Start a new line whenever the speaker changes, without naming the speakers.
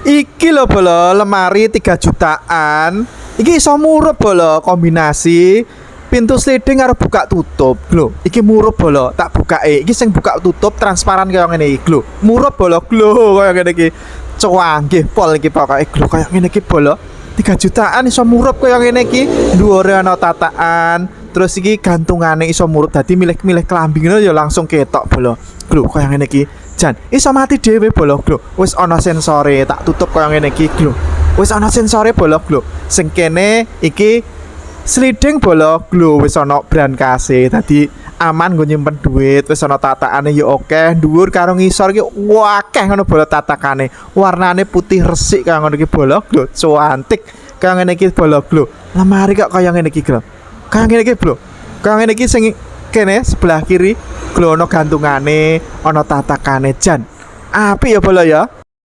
Iki lho bolo, lemari 3 jutaan. Iki iso murup bolo, kombinasi pintu sliding karo buka tutup. Lho, iki murup bolo, tak bukake. Iki sing buka tutup transparan kaya ngene iki lho. Murup bolo, lho kaya ngene iki. Cuanggih pol iki pokoke lho kaya ngene iki bolo. 3 jutaan iso murup kaya ngene iki. Dhuwure ana tataan. Terus iki gantungane iso murup dadi milih-milih klambi ngono ya langsung ketok bolo. Lho kaya ngene iki. Jan, iso mati dhewe bolok lho. Wis ana sensore, tak tutup kaya ngene iki lho. Wis ana sensore bolok lho. Sing kene iki sliding bolok lho, wis ana brankase. Dadi aman nggo nyimpen duit, wis ana tatakane ya akeh, dhuwur karo ngisor iki akeh ngono bolok tatakane. Warnane putih resik kaya ngono iki bolok lho, cantik. Kaya ngene iki bolok lho. Lemari kok kaya ngene iki lho. Kaya ngene iki lho. Kaya ngene iki sing kene sebelah kiri lho ana gantungane, ana tatakane jan. Apik ya bolo ya.